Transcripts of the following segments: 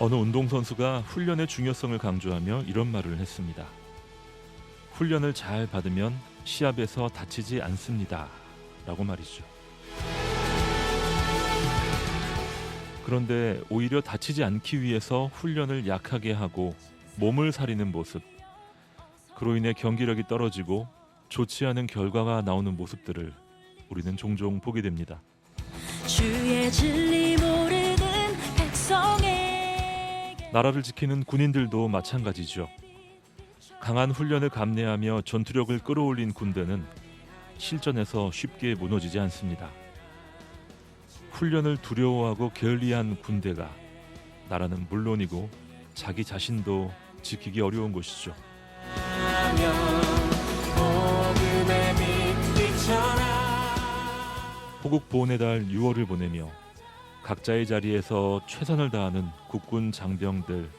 어느 운동선수가 훈련의 중요성을 강조하며 이런 말을 했습니다. 훈련을 잘 받으면 시합에서 다치지 않습니다. 라고 말이죠. 그런데 오히려 다치지 않기 위해서 훈련을 약하게 하고 몸을 사리는 모습, 그로 인해 경기력이 떨어지고 좋지 않은 결과가 나오는 모습들을 우리는 종종 보게 됩니다. 주의 진리 모르는 백성에게 나라를 지키는 군인들도 마찬가지죠. 강한 훈련을 감내하며 전투력을 끌어올린 군대는 실전에서 쉽게 무너지지 않습니다. 훈련을 두려워하고 게을리한 군대가 나라는 물론이고 자기 자신도 지키기 어려운 것이죠. 호국 보훈의 달 6월을 보내며 각자의 자리에서 최선을 다하는 국군 장병들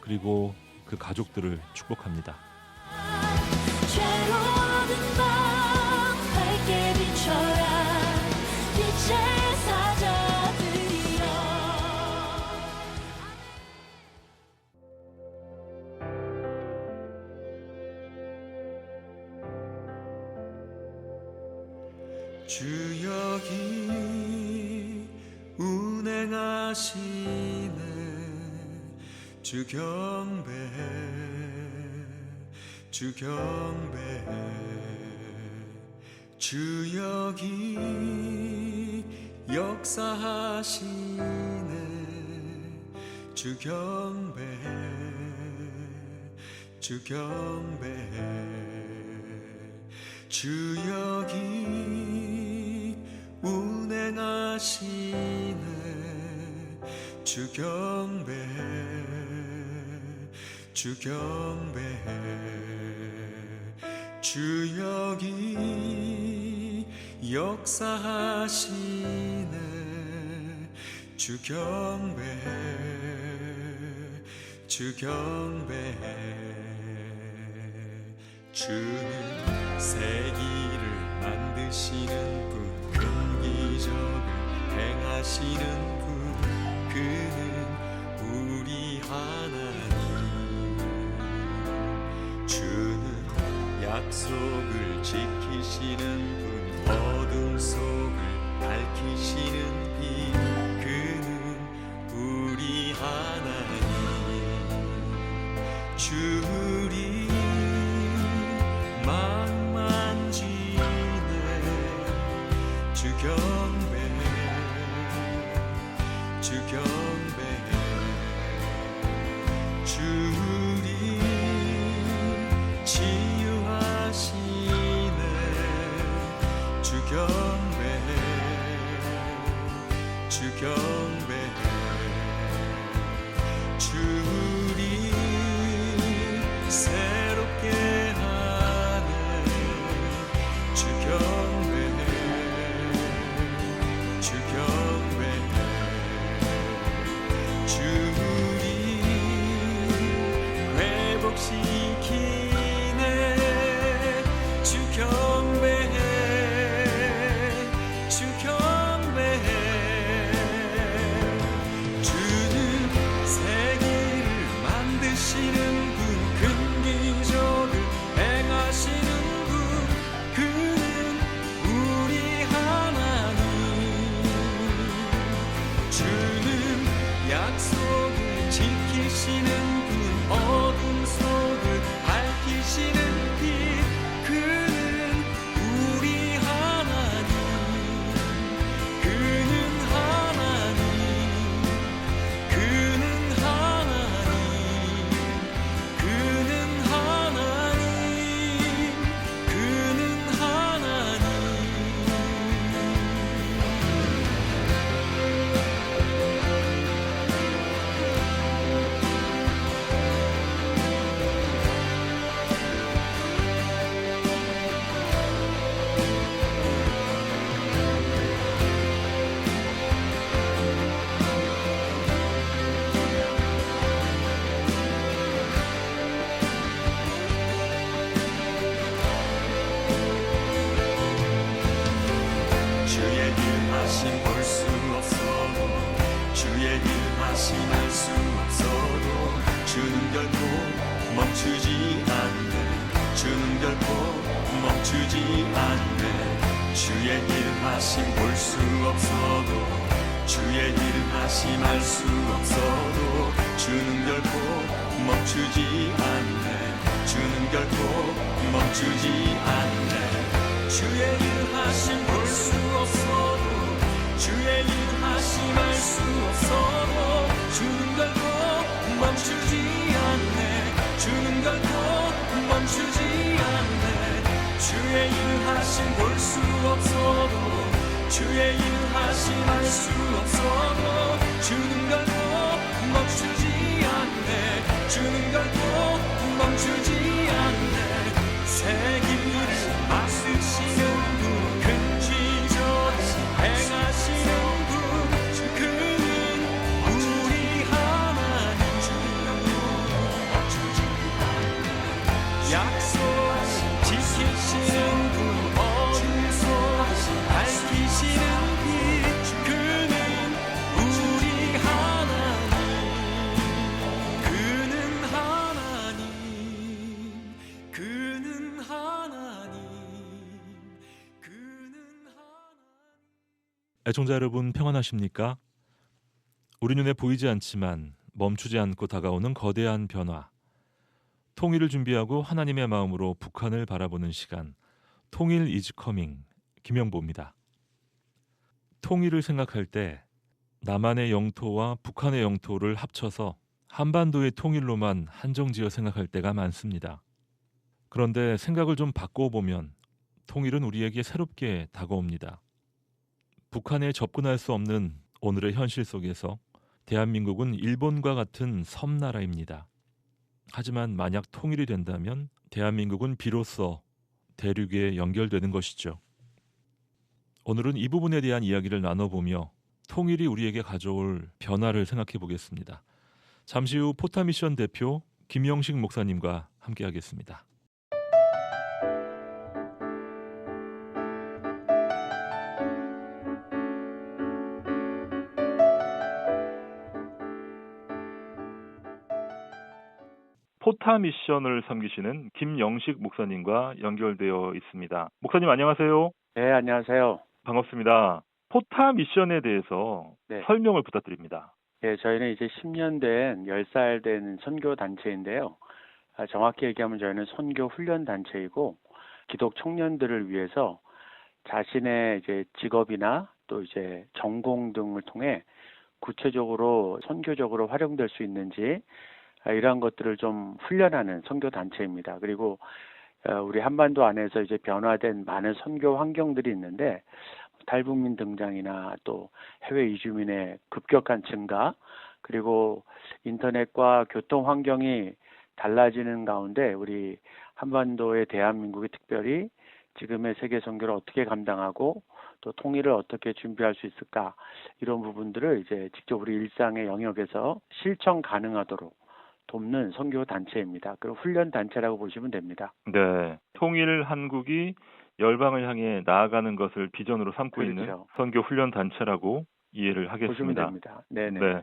그리고 그 가족들을 축복합니다. 죄로는 밤 밝게 비춰라 빛의 사자들이여. 주 여기 운행하시네. 주 경배해, 주 경배해. 주 여기 역사하시네. 주 경배해, 주 경배해. 주 여기 운행하시네. 주 경배해, 주 경배해. 주 여기 역사하시네. 주 경배해, 주 경배해. 주는 새 길을 만드시는 분, 큰 기적을 행하시는 분, 그는 우리 하나님. 주는 약속을 지키시는 분, 어둠 속을 밝히시는 빛, 그는 우리 하나님. 주리 만만지네. 주 경배해, 주 경배해. 주리 치유하시네. 주 경배해, 주 경배해. 주리 새롭게 하네. 주 경배해, 주 경배해. 주리 회복시키네. 주 경배해, 주 경배해. 주는 새 길을 만드시는 분, 큰 기적을 행하시는 분, 그는 우리 하나님. 주는 약속을 지키시는 분, 어둠 속을 밝히시는 빛, 그는 우리 하나님. 그는 하나님, 그는 하나님, 그는 하나님, 그는 하나님. 주의 일하심 볼 수 없어도, 주의 일하심 알 수 없어도, 멈추지 않네. 주는 결코 멈추지 않네. 주의 일하심 볼 수 없어도 주의 일하심 알 수 없어도 주는 결코 멈추지 않네. 주는 결코 멈추지 않네. 주의 일하심 볼 수 없어도 주의 일하심 알 수 없어도 주는 결코 멈추지 않네. 주는 결코 멈추지 않네. 주의 일하심 볼 수 없어도 주의 일하심 알 수 없어도 주는 결코 멈추지 않네. 주는 결코 멈추지 않네. 새 길을 막으시는 분, 큰 기적을 행하시는 분, 그는 우리 하나님. 약속 지키시는 분, 어둠 속 밝히시는 빛, 그는 우리 하나님. 그는 하나님. 그는 하나님. 그는 하나님. 애청자 여러분 평안하십니까? 우리 눈에 보이지 않지만 멈추지 않고 다가오는 거대한 변화. 통일을 준비하고 하나님의 마음으로 북한을 바라보는 시간. 통일 is coming. 김영보입니다. 통일을 생각할 때 남한의 영토와 북한의 영토를 합쳐서 한반도의 통일로만 한정지어 생각할 때가 많습니다. 그런데 생각을 좀 바꿔보면 통일은 우리에게 새롭게 다가옵니다. 북한에 접근할 수 없는 오늘의 현실 속에서 대한민국은 일본과 같은 섬나라입니다. 하지만 만약 통일이 된다면 대한민국은 비로소 대륙에 연결되는 것이죠. 오늘은 이 부분에 대한 이야기를 나눠보며 통일이 우리에게 가져올 변화를 생각해 보겠습니다. 잠시 후 포타미션 대표 김영식 목사님과 함께하겠습니다. 포타 미션을 섬기시는 김영식 목사님과 연결되어 있습니다. 목사님 안녕하세요. 네, 안녕하세요. 반갑습니다. 포타 미션에 대해서 네. 설명을 부탁드립니다. 예, 저희는 이제 10년 된 10살 된 선교 단체인데요. 정확히 얘기하면 저희는 선교 훈련 단체이고 기독 청년들을 위해서 자신의 이제 직업이나 또 이제 전공 등을 통해 구체적으로 선교적으로 활용될 수 있는지 이러한 것들을 좀 훈련하는 선교 단체입니다. 그리고 우리 한반도 안에서 이제 변화된 많은 선교 환경들이 있는데 탈북민 등장이나 또 해외 이주민의 급격한 증가, 그리고 인터넷과 교통 환경이 달라지는 가운데 우리 한반도의 대한민국이 특별히 지금의 세계 선교를 어떻게 감당하고 또 통일을 어떻게 준비할 수 있을까, 이런 부분들을 이제 직접 우리 일상의 영역에서 실천 가능하도록 돕는 선교 단체입니다. 그리고 훈련 단체라고 보시면 됩니다. 네, 통일 한국이 열방을 향해 나아가는 것을 비전으로 삼고 그렇죠. 있는 선교 훈련 단체라고 이해를 보시면 하겠습니다. 됩니다. 네네. 네,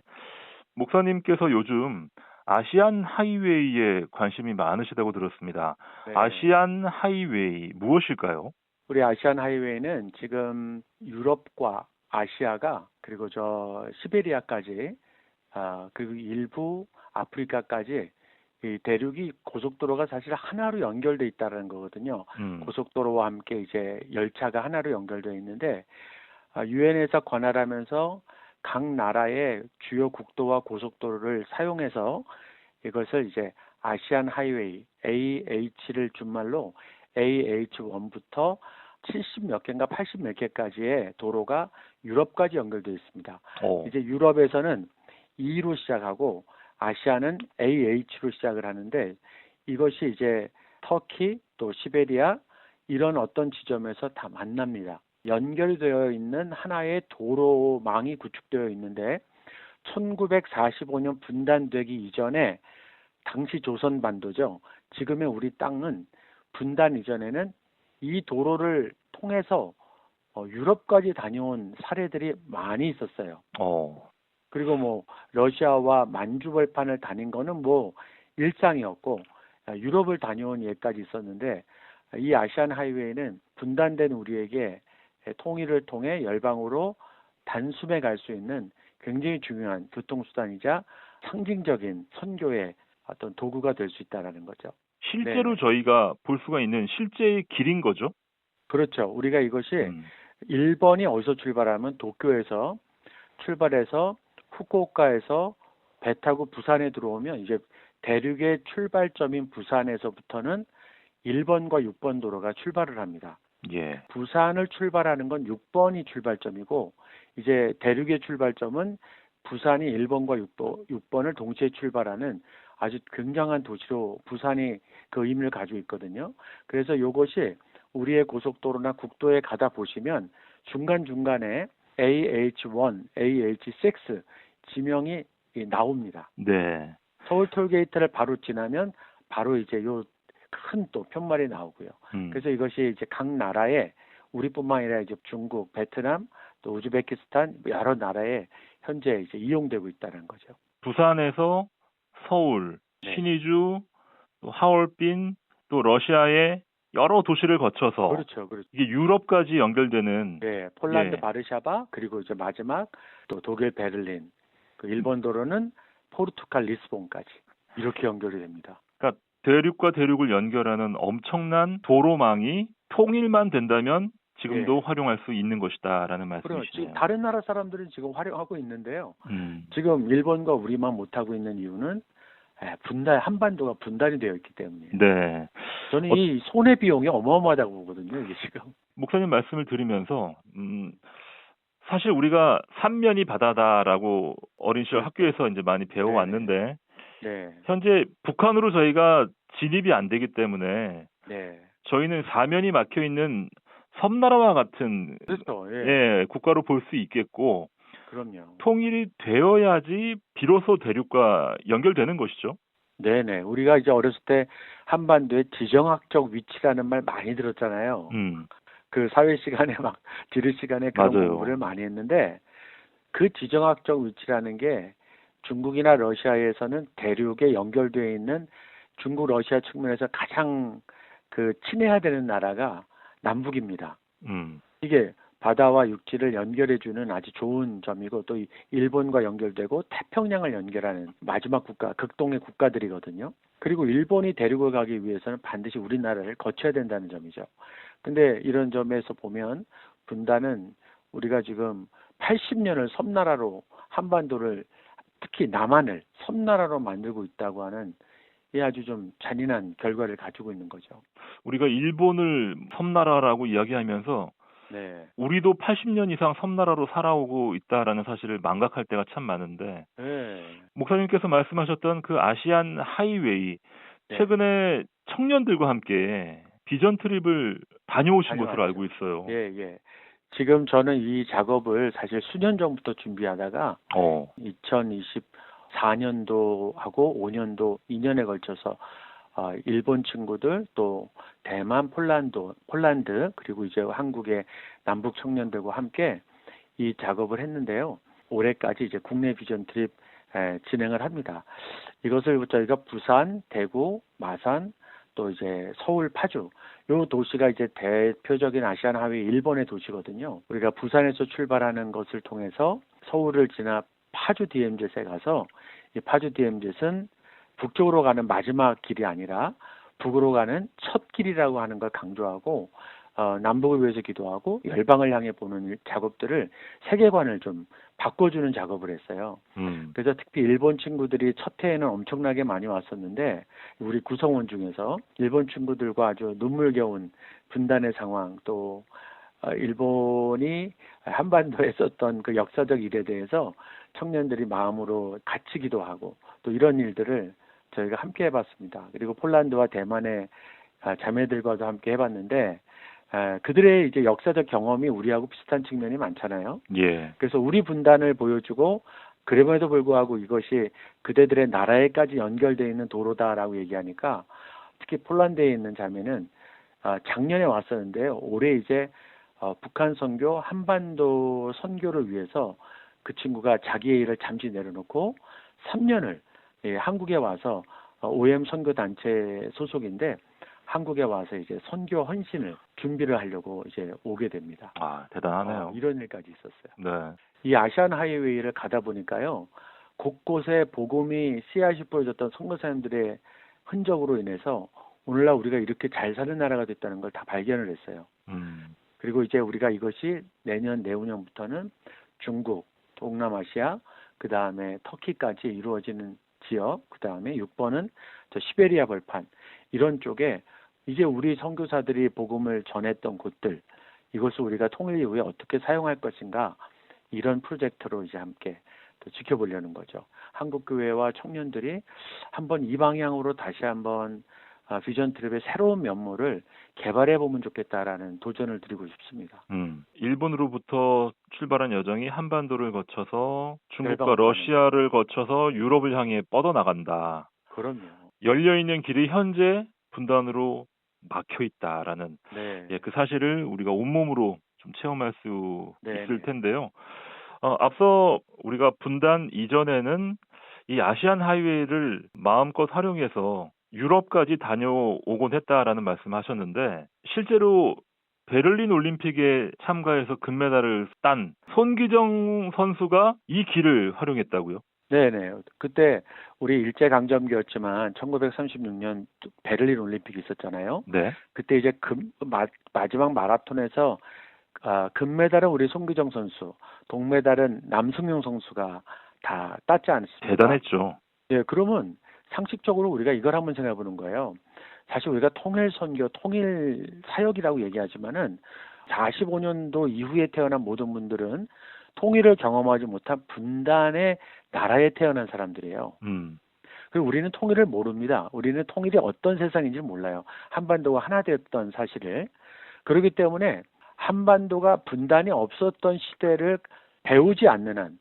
목사님께서 요즘 아시안 하이웨이에 관심이 많으시다고 들었습니다. 네. 아시안 하이웨이 무엇일까요? 우리 아시안 하이웨이는 지금 유럽과 아시아가 그리고 저 시베리아까지 그리고 일부 아프리카까지 이 대륙이 고속도로가 사실 하나로 연결돼 있다는 거거든요. 고속도로와 함께 이제 열차가 하나로 연결되어 있는데 유엔에서 관할하면서 각 나라의 주요 국도와 고속도로를 사용해서 이것을 이제 아시안 하이웨이 AH를 준말로 AH1부터 70 몇 개인가 80 몇 개까지의 도로가 유럽까지 연결되어 있습니다. 이제 유럽에서는 E로 시작하고 아시아는 AH로 시작을 하는데 이것이 이제 터키 또 시베리아 이런 어떤 지점에서 다 만납니다. 연결되어 있는 하나의 도로망이 구축되어 있는데 1945년 분단되기 이전에 당시 조선반도죠. 지금의 우리 땅은 분단 이전에는 이 도로를 통해서 유럽까지 다녀온 사례들이 많이 있었어요. 그리고 뭐 러시아와 만주벌판을 다닌 거는 뭐 일상이었고 유럽을 다녀온 예까지 있었는데 이 아시안 하이웨이는 분단된 우리에게 통일을 통해 열방으로 단숨에 갈 수 있는 굉장히 중요한 교통수단이자 상징적인 선교의 어떤 도구가 될 수 있다는 거죠. 실제로 네. 저희가 볼 수가 있는 실제의 길인 거죠. 그렇죠. 우리가 이것이 음. 일본이 어디서 출발하면 도쿄에서 출발해서 후쿠오카에서 배 타고 부산에 들어오면 이제 대륙의 출발점인 부산에서부터는 1번과 6번 도로가 출발을 합니다. 예. 부산을 출발하는 건 6번이 출발점이고 이제 대륙의 출발점은 부산이 1번과 6번을 동시에 출발하는 아주 굉장한 도시로 부산이 그 의미를 가지고 있거든요. 그래서 이것이 우리의 고속도로나 국도에 가다 보시면 중간중간에 AH1, AH6 지명이 나옵니다. 네. 서울 톨게이트를 바로 지나면 바로 이제 요 큰 또 편말이 나오고요. 그래서 이것이 이제 각 나라에 우리뿐만 아니라 이제 중국, 베트남, 또 우즈베키스탄 여러 나라에 현재 이제 이용되고 있다는 거죠. 부산에서 서울, 네. 신의주, 또 하얼빈, 또 러시아의 여러 도시를 거쳐서 그렇죠, 그렇죠. 이게 유럽까지 연결되는 네, 폴란드 예. 바르샤바 그리고 이제 마지막 또 독일 베를린, 그 일본 도로는 포르투갈 리스본까지 이렇게 연결이 됩니다. 그러니까 대륙과 대륙을 연결하는 엄청난 도로망이 통일만 된다면 지금도 예. 활용할 수 있는 것이다라는 그럼 말씀이시네요. 지금 다른 나라 사람들은 지금 활용하고 있는데요. 음. 지금 일본과 우리만 못하고 있는 이유는 한반도가 분단이 되어 있기 때문이에요. 네. 저는 이 손해 비용이 어마어마하다고 보거든요. 이게 지금. 목사님 말씀을 들으면서 사실 우리가 삼면이 바다다라고 어린 시절 학교에서 이제 많이 배워왔는데 네, 현재 북한으로 저희가 진입이 안 되기 때문에 네, 저희는 사면이 막혀 있는 섬나라와 같은 그렇죠. 예, 예, 국가로 볼 수 있겠고 그럼요. 통일이 되어야지 비로소 대륙과 연결되는 것이죠. 네네. 우리가 이제 어렸을 때 한반도의 지정학적 위치라는 말 많이 들었잖아요. 그 사회 시간에 막 지리 시간에 그런 맞아요. 공부를 많이 했는데 그 지정학적 위치라는 게 중국이나 러시아에서는 대륙에 연결되어 있는 중국 러시아 측면에서 가장 그 친해야 되는 나라가 남북입니다. 이게 바다와 육지를 연결해주는 아주 좋은 점이고 또 일본과 연결되고 태평양을 연결하는 마지막 국가, 극동의 국가들이거든요. 그리고 일본이 대륙을 가기 위해서는 반드시 우리나라를 거쳐야 된다는 점이죠. 근데 이런 점에서 보면 분단은 우리가 지금 80년을 섬나라로 한반도를 특히 남한을 섬나라로 만들고 있다고 하는 이 아주 좀 잔인한 결과를 가지고 있는 거죠. 우리가 일본을 섬나라라고 이야기하면서 네. 우리도 80년 이상 섬나라로 살아오고 있다라는 사실을 망각할 때가 참 많은데 네. 목사님께서 말씀하셨던 그 아시안 하이웨이 네. 최근에 청년들과 함께 비전 트립을 다녀오신 것으로 다녀왔죠. 알고 있어요. 예, 예. 지금 저는 이 작업을 사실 수년 전부터 준비하다가 2024년도하고 5년도 2년에 걸쳐서 일본 친구들 또 대만, 폴란드 그리고 이제 한국의 남북 청년들과 함께 이 작업을 했는데요. 올해까지 이제 국내 비전 트립 진행을 합니다. 이것을 저희가 부산, 대구, 마산 또 이제 서울, 파주 요 도시가 이제 대표적인 아시안 하위 일본의 도시거든요. 우리가 부산에서 출발하는 것을 통해서 서울을 지나 파주 DMZ에 가서 이 파주 DMZ는 북쪽으로 가는 마지막 길이 아니라 북으로 가는 첫 길이라고 하는 걸 강조하고 남북을 위해서 기도하고 열방을 향해 보는 작업들을 세계관을 좀 바꿔주는 작업을 했어요. 그래서 특히 일본 친구들이 첫 해에는 엄청나게 많이 왔었는데 우리 구성원 중에서 일본 친구들과 아주 눈물겨운 분단의 상황 또 일본이 한반도에 썼던 그 역사적 일에 대해서 청년들이 마음으로 같이 기도하고 또 이런 일들을 저희가 함께 해봤습니다. 그리고 폴란드와 대만의 자매들과도 함께 해봤는데 그들의 이제 역사적 경험이 우리하고 비슷한 측면이 많잖아요. 예. 그래서 우리 분단을 보여주고 그럼에도 불구하고 이것이 그대들의 나라에까지 연결되어 있는 도로다라고 얘기하니까 특히 폴란드에 있는 자매는 작년에 왔었는데요. 올해 이제 북한 선교, 한반도 선교를 위해서 그 친구가 자기의 일을 잠시 내려놓고 3년을 한국에 와서 OM 선교 단체 소속인데 한국에 와서 이제 선교 헌신을 준비를 하려고 이제 오게 됩니다. 아, 대단하네요. 이런 일까지 있었어요. 네. 이 아시안 하이웨이를 가다 보니까요, 곳곳에 복음이 씨앗이 뿌려졌던 선교사님들의 흔적으로 인해서 오늘날 우리가 이렇게 잘 사는 나라가 됐다는 걸 다 발견을 했어요. 그리고 이제 우리가 이것이 내년, 내후년부터는 중국, 동남아시아, 그 다음에 터키까지 이루어지는 지역, 그 다음에 6번은 저 시베리아 벌판, 이런 쪽에 이제 우리 선교사들이 복음을 전했던 곳들, 이것을 우리가 통일 이후에 어떻게 사용할 것인가, 이런 프로젝트로 이제 함께 또 지켜보려는 거죠. 한국교회와 청년들이 한번 이 방향으로 다시 한번 비전 트립의 새로운 면모를 개발해 보면 좋겠다라는 도전을 드리고 싶습니다. 일본으로부터 출발한 여정이 한반도를 거쳐서 중국과 열방으로 러시아를 거쳐서 유럽을 향해 뻗어나간다. 그럼요. 열려있는 길이 현재 분단으로 막혀 있다라는 네. 그 사실을 우리가 온몸으로 좀 체험할 수 네, 있을 네. 텐데요. 앞서 우리가 분단 이전에는 이 아시안 하이웨이를 마음껏 활용해서 유럽까지 다녀오곤 했다라는 말씀하셨는데 실제로 베를린 올림픽에 참가해서 금메달을 딴 손기정 선수가 이 길을 활용했다고요? 네네. 그때 우리 일제강점기였지만 1936년 베를린 올림픽이 있었잖아요. 네. 그때 이제 마지막 마라톤에서 금메달은 우리 송기정 선수, 동메달은 남승용 선수가 다 땄지 않습니까? 대단했죠. 예, 그러면 상식적으로 우리가 이걸 한번 생각해 보는 거예요. 사실 우리가 통일 선교, 통일 사역이라고 얘기하지만은 45년도 이후에 태어난 모든 분들은 통일을 경험하지 못한 분단의 나라에 태어난 사람들이에요. 그리고 우리는 통일을 모릅니다. 우리는 통일이 어떤 세상인지 몰라요. 한반도가 하나 되었던 사실을. 그렇기 때문에 한반도가 분단이 없었던 시대를 배우지 않는 한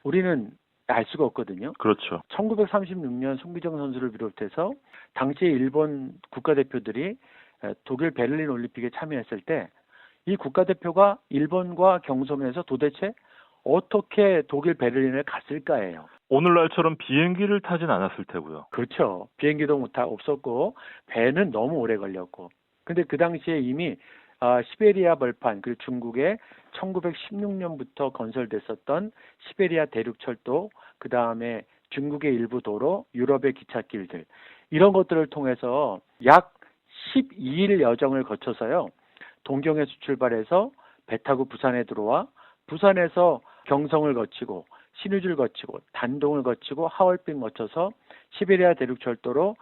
우리는 알 수가 없거든요. 그렇죠. 1936년 송기정 선수를 비롯해서 당시 일본 국가대표들이 독일 베를린 올림픽에 참여했을 때 이 국가대표가 일본과 경성에서 도대체 어떻게 독일 베를린을 갔을까예요. 오늘날처럼 비행기를 타진 않았을 테고요. 그렇죠. 비행기도 없었고 배는 너무 오래 걸렸고. 근데 그 당시에 이미 시베리아 벌판, 그리고 중국의 1916년부터 건설됐었던 시베리아 대륙철도, 그 다음에 중국의 일부 도로, 유럽의 기찻길들, 이런 것들을 통해서 약 12일 여정을 거쳐서요. 동경에서 출발해서 배 타고 부산에 들어와 부산에서 경성을 거치고 신의주를 거치고 단동을 거치고 하얼빈 거쳐서 시베리아 대륙철도로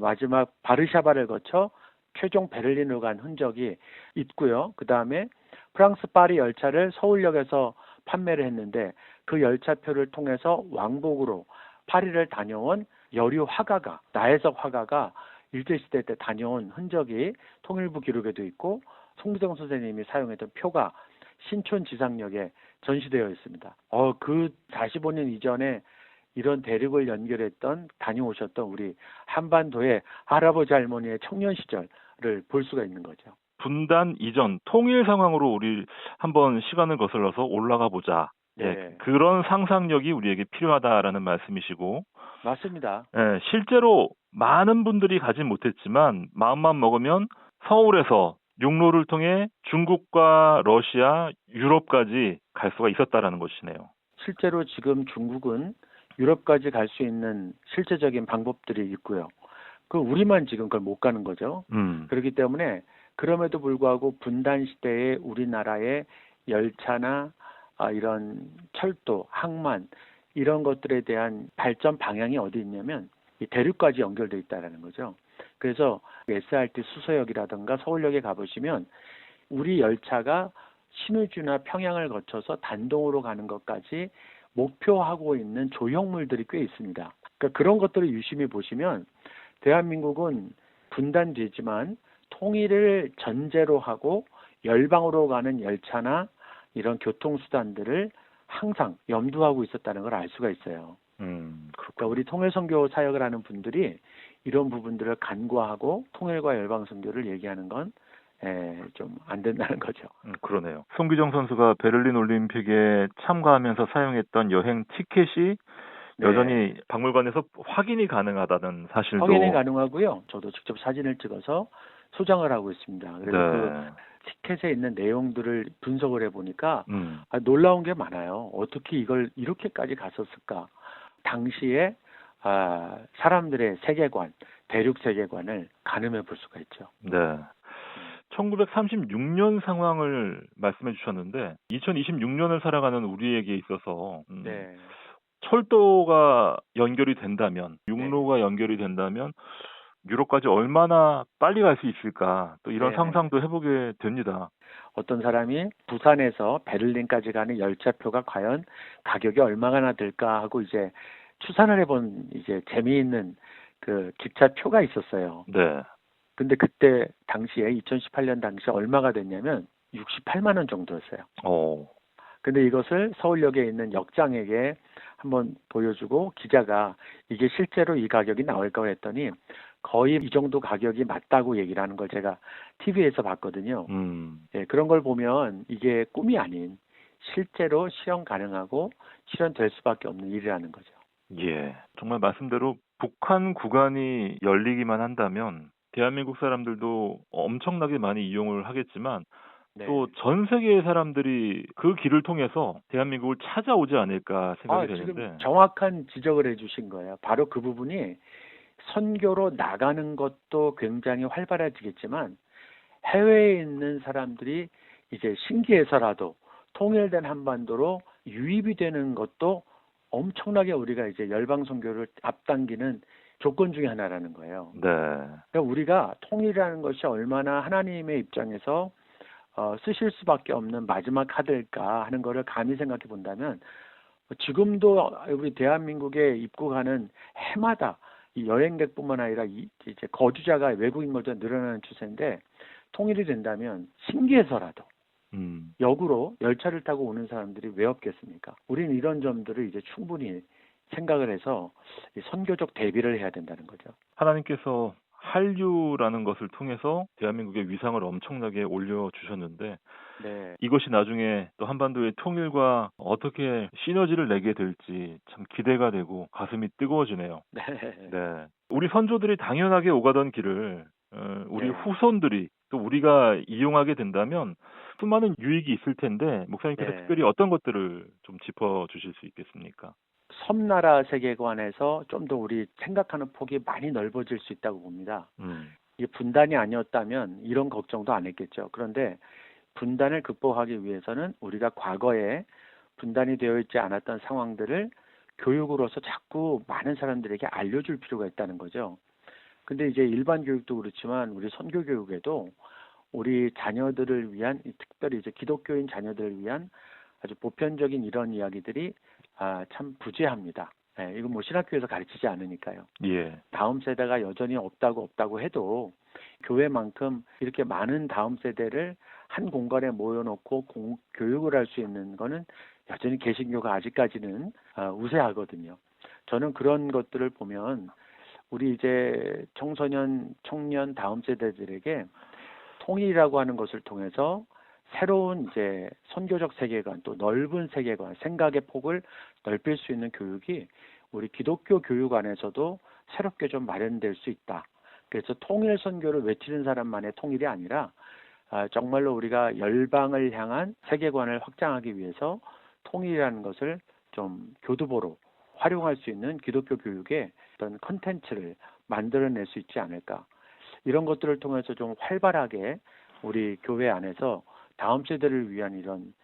마지막 바르샤바를 거쳐 최종 베를린으로 간 흔적이 있고요. 그 다음에 프랑스 파리 열차를 서울역에서 판매를 했는데 그 열차표를 통해서 왕복으로 파리를 다녀온 여류 화가가, 나혜석 화가가 일제시대 때 다녀온 흔적이 통일부 기록에도 있고 송기정 선생님이 사용했던 표가 신촌 지상역에 전시되어 있습니다. 그 45년 이전에 이런 대륙을 연결했던 다녀오셨던 우리 한반도의 할아버지 할머니의 청년 시절을 볼 수가 있는 거죠. 분단 이전 통일 상황으로 우리 한번 시간을 거슬러서 올라가 보자. 네. 그런 상상력이 우리에게 필요하다라는 말씀이시고, 맞습니다. 실제로 많은 분들이 가진 못했지만 마음만 먹으면 서울에서 육로를 통해 중국과 러시아, 유럽까지 갈 수가 있었다라는 것이네요. 실제로 지금 중국은 유럽까지 갈 수 있는 실제적인 방법들이 있고요. 우리만 지금 그걸 못 가는 거죠. 그렇기 때문에 그럼에도 불구하고 분단 시대에 우리나라의 열차나 이런 철도, 항만 이런 것들에 대한 발전 방향이 어디 있냐면 이 대륙까지 연결되어 있다는 거죠. 그래서 SRT 수서역이라든가 서울역에 가보시면 우리 열차가 신의주나 평양을 거쳐서 단동으로 가는 것까지 목표하고 있는 조형물들이 꽤 있습니다. 그러니까 그런 것들을 유심히 보시면 대한민국은 분단되지만 통일을 전제로 하고 열방으로 가는 열차나 이런 교통수단들을 항상 염두하고 있었다는 걸 알 수가 있어요. 그러니까 우리 통일선교 사역을 하는 분들이 이런 부분들을 간과하고 통일과 열방선교를 얘기하는 건 좀 안 된다는 거죠. 그러네요. 송기정 선수가 베를린 올림픽에 참가하면서 사용했던 여행 티켓이 네. 여전히 박물관에서 확인이 가능하다는 사실도 확인이 가능하고요. 저도 직접 사진을 찍어서 소장을 하고 있습니다. 그래서 그 네. 티켓에 있는 내용들을 분석을 해보니까 음. 놀라운 게 많아요. 어떻게 이걸 이렇게까지 갔었을까? 당시에 사람들의 세계관, 대륙 세계관을 가늠해 볼 수가 있죠. 네. 1936년 상황을 말씀해 주셨는데 2026년을 살아가는 우리에게 있어서 네. 철도가 연결이 된다면, 육로가 연결이 된다면 유럽까지 얼마나 빨리 갈 수 있을까? 또 이런 네네. 상상도 해보게 됩니다. 어떤 사람이 부산에서 베를린까지 가는 열차표가 과연 가격이 얼마나 들까 하고 이제 추산을 해본 이제 재미있는 그 기차표가 있었어요. 네. 근데 그때 당시에 2018년 당시에 얼마가 됐냐면 68만 원 정도였어요. 근데 이것을 서울역에 있는 역장에게 한번 보여주고 기자가 이게 실제로 이 가격이 나올까 했더니 거의 이 정도 가격이 맞다고 얘기를 하는 걸 제가 TV에서 봤거든요. 예, 그런 걸 보면 이게 꿈이 아닌 실제로 실현 가능하고 실현될 수밖에 없는 일이라는 거죠. 예. 정말 말씀대로 북한 구간이 열리기만 한다면 대한민국 사람들도 엄청나게 많이 이용을 하겠지만 네. 또 전 세계의 사람들이 그 길을 통해서 대한민국을 찾아오지 않을까 생각이 되는데. 지금 정확한 지적을 해주신 거예요. 바로 그 부분이 선교로 나가는 것도 굉장히 활발해지겠지만 해외에 있는 사람들이 이제 신기해서라도 통일된 한반도로 유입이 되는 것도 엄청나게 우리가 이제 열방 선교를 앞당기는 조건 중에 하나라는 거예요. 네. 그러니까 우리가 통일이라는 것이 얼마나 하나님의 입장에서 쓰실 수밖에 없는 마지막 카드일까 하는 거를 감히 생각해 본다면 지금도 우리 대한민국에 입국하는 해마다 이 여행객뿐만 아니라 이제 거주자가 외국인들도 늘어나는 추세인데 통일이 된다면 신기해서라도 역으로 열차를 타고 오는 사람들이 왜 없겠습니까? 우리는 이런 점들을 이제 충분히 생각을 해서 이 선교적 대비를 해야 된다는 거죠. 하나님께서 한류라는 것을 통해서 대한민국의 위상을 엄청나게 올려주셨는데 네. 이것이 나중에 또 한반도의 통일과 어떻게 시너지를 내게 될지 참 기대가 되고 가슴이 뜨거워지네요. 네. 네. 우리 선조들이 당연하게 오가던 길을 우리 네. 후손들이 또 우리가 이용하게 된다면 수많은 유익이 있을 텐데 목사님께서 네. 특별히 어떤 것들을 좀 짚어주실 수 있겠습니까? 섬나라 세계관에서 좀 더 우리 생각하는 폭이 많이 넓어질 수 있다고 봅니다. 이게 분단이 아니었다면 이런 걱정도 안 했겠죠. 그런데 분단을 극복하기 위해서는 우리가 과거에 분단이 되어 있지 않았던 상황들을 교육으로서 자꾸 많은 사람들에게 알려줄 필요가 있다는 거죠. 근데 이제 일반 교육도 그렇지만 우리 선교 교육에도 우리 자녀들을 위한 특별히 이제 기독교인 자녀들을 위한 아주 보편적인 이런 이야기들이 참 부재합니다. 예, 이건 뭐 신학교에서 가르치지 않으니까요. 예. 다음 세대가 여전히 없다고 해도 교회만큼 이렇게 많은 다음 세대를 한 공간에 모여놓고 교육을 할 수 있는 거는 여전히 개신교가 아직까지는 우세하거든요. 저는 그런 것들을 보면 우리 이제 청소년, 청년 다음 세대들에게 통일이라고 하는 것을 통해서 새로운 이제 선교적 세계관 또 넓은 세계관 생각의 폭을 넓힐 수 있는 교육이 우리 기독교 교육 안에서도 새롭게 좀 마련될 수 있다. 그래서 통일 선교를 외치는 사람만의 통일이 아니라 정말로 우리가 열방을 향한 세계관을 확장하기 위해서 통일이라는 것을 좀 교두보로 활용할 수 있는 기독교 교육의 어떤 컨텐츠를 만들어낼 수 있지 않을까. 이런 것들을 통해서 좀 활발하게 우리 교회 안에서 다음 세대를 위한 이런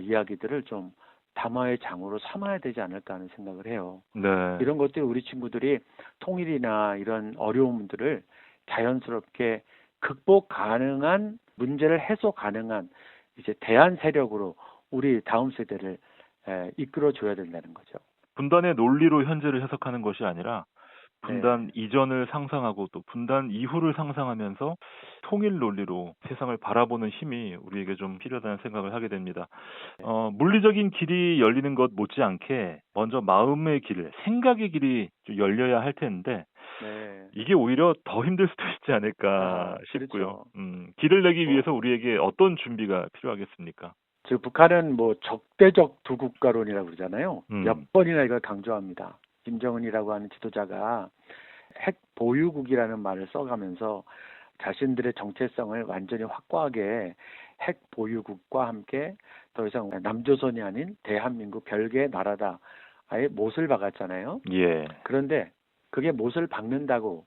이야기들을 좀 담화의 장으로 삼아야 되지 않을까 하는 생각을 해요. 네. 이런 것들이 우리 친구들이 통일이나 이런 어려움들을 자연스럽게 극복 가능한 문제를 해소 가능한 이제 대안 세력으로 우리 다음 세대를 이끌어 줘야 된다는 거죠. 분단의 논리로 현재를 해석하는 것이 아니라 분단 네. 이전을 상상하고 또 분단 이후를 상상하면서 통일 논리로 세상을 바라보는 힘이 우리에게 좀 필요하다는 생각을 하게 됩니다. 물리적인 길이 열리는 것 못지않게 먼저 마음의 길, 생각의 길이 좀 열려야 할 텐데 네. 이게 오히려 더 힘들 수도 있지 않을까 싶고요. 그렇죠. 길을 내기 위해서 우리에게 어떤 준비가 필요하겠습니까? 즉 북한은 뭐 적대적 두 국가론이라고 그러잖아요. 몇 번이나 이걸 강조합니다. 김정은이라고 하는 지도자가 핵 보유국이라는 말을 써가면서 자신들의 정체성을 완전히 확고하게 핵 보유국과 함께 더 이상 남조선이 아닌 대한민국 별개의 나라다 아예 못을 박았잖아요. 예. 그런데 그게 못을 박는다고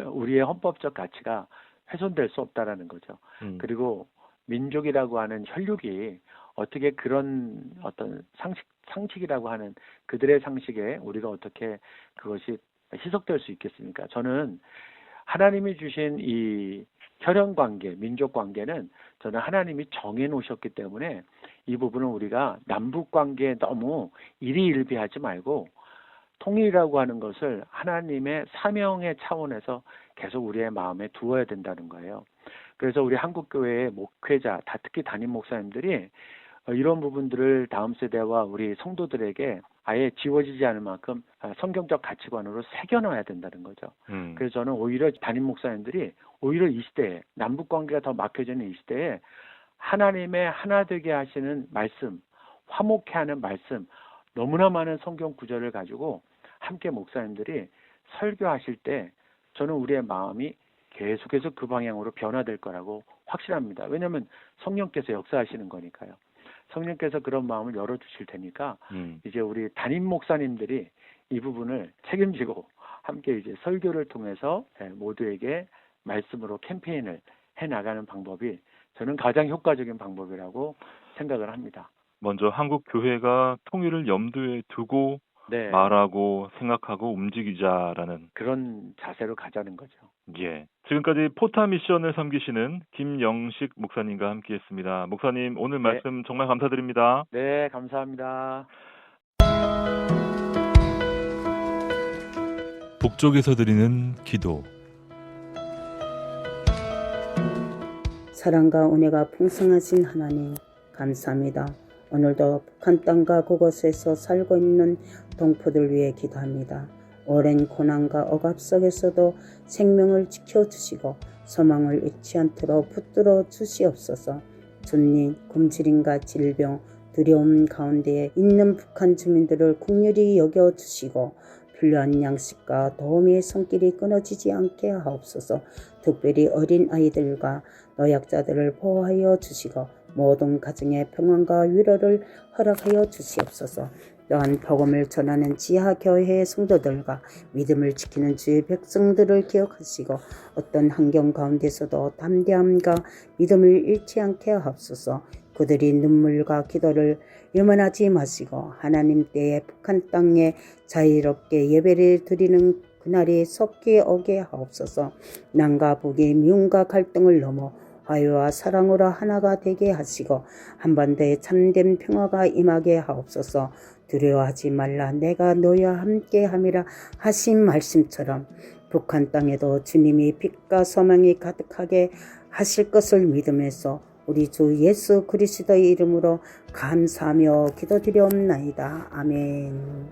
우리의 헌법적 가치가 훼손될 수 없다라는 거죠. 그리고 민족이라고 하는 혈육이 어떻게 그런 어떤 상식이라고 하는 그들의 상식에 우리가 어떻게 그것이 희석될 수 있겠습니까? 저는 하나님이 주신 이 혈연 관계, 민족 관계는 저는 하나님이 정해 놓으셨기 때문에 이 부분은 우리가 남북 관계에 너무 일희일비하지 말고 통일이라고 하는 것을 하나님의 사명의 차원에서 계속 우리의 마음에 두어야 된다는 거예요. 그래서 우리 한국교회의 목회자, 특히 담임 목사님들이 이런 부분들을 다음 세대와 우리 성도들에게 아예 지워지지 않을 만큼 성경적 가치관으로 새겨놔야 된다는 거죠. 그래서 저는 오히려 담임 목사님들이 오히려 이 시대에 남북관계가 더 막혀지는 이 시대에 하나님의 하나 되게 하시는 말씀, 화목해 하는 말씀, 너무나 많은 성경 구절을 가지고 함께 목사님들이 설교하실 때 저는 우리의 마음이 계속해서 그 방향으로 변화될 거라고 확신합니다. 왜냐하면 성령께서 역사하시는 거니까요. 성령께서 그런 마음을 열어주실 테니까 이제 우리 담임 목사님들이 이 부분을 책임지고 함께 이제 설교를 통해서 모두에게 말씀으로 캠페인을 해나가는 방법이 저는 가장 효과적인 방법이라고 생각을 합니다. 먼저 한국 교회가 통일을 염두에 두고 네, 말하고 생각하고 움직이자라는. 그런 자세로 가자는 거죠. 예. 지금까지 포타 미션을 섬기시는 김영식 목사님과 함께했습니다. 목사님 오늘 말씀 정말 감사드립니다. 네, 감사합니다. 북쪽에서 드리는 기도. 사랑과 은혜가 풍성하신 하나님 감사합니다. 오늘도 북한 땅과 그곳에서 살고 있는 동포들 위해 기도합니다. 오랜 고난과 억압 속에서도 생명을 지켜주시고 소망을 잃지 않도록 붙들어 주시옵소서. 주님, 굶주림과 질병, 두려움 가운데 있는 북한 주민들을 긍휼히 여겨주시고 필요한 양식과 도움의 손길이 끊어지지 않게 하옵소서. 특별히 어린 아이들과 노약자들을 보호하여 주시고 모든 가정의 평안과 위로를 허락하여 주시옵소서. 또한 복음을 전하는 지하교회의 성도들과 믿음을 지키는 주의 백성들을 기억하시고 어떤 환경 가운데서도 담대함과 믿음을 잃지 않게 하옵소서. 그들이 눈물과 기도를 염원하지 마시고 하나님 때에 북한 땅에 자유롭게 예배를 드리는 그날이 속히 오게 하옵소서. 남과 북의 미움과 갈등을 넘어 화해와 사랑으로 하나가 되게 하시고 한반도에 참된 평화가 임하게 하옵소서. 두려워하지 말라 내가 너희와 함께함이라 하신 말씀처럼 북한 땅에도 주님이 빛과 소망이 가득하게 하실 것을 믿으면서 우리 주 예수 그리스도의 이름으로 감사하며 기도드리옵나이다. 아멘.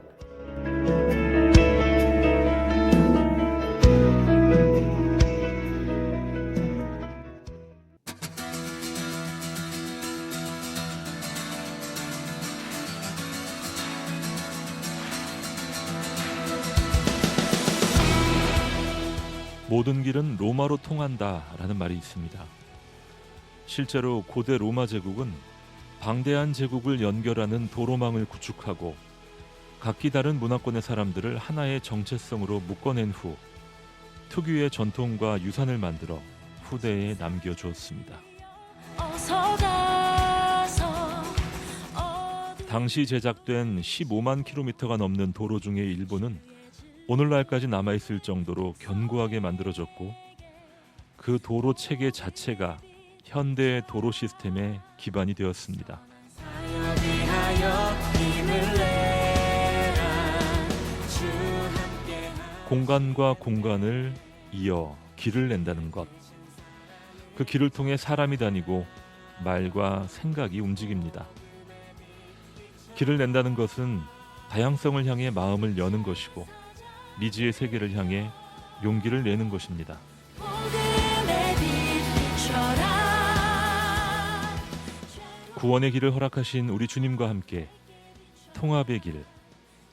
모든 길은 로마로 통한다라는 말이 있습니다. 실제로 고대 로마 제국은 방대한 제국을 연결하는 도로망을 구축하고 각기 다른 문화권의 사람들을 하나의 정체성으로 묶어낸 후 특유의 전통과 유산을 만들어 후대에 남겨주었습니다. 당시 제작된 15만 킬로미터가 넘는 도로 중의 일부는 오늘날까지 남아있을 정도로 견고하게 만들어졌고 그 도로 체계 자체가 현대의 도로 시스템의 기반이 되었습니다. 공간과 공간을 이어 길을 낸다는 것. 그 길을 통해 사람이 다니고 말과 생각이 움직입니다. 길을 낸다는 것은 다양성을 향해 마음을 여는 것이고 미지의 세계를 향해 용기를 내는 것입니다. 구원의 길을 허락하신 우리 주님과 함께 통합의 길,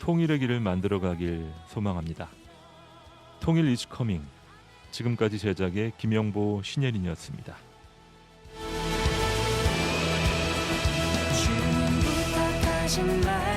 통일의 길을 만들어가길 소망합니다. 통일 is coming. 지금까지 제작의 김영보 신예린이었습니다. 주님 부탁하신 말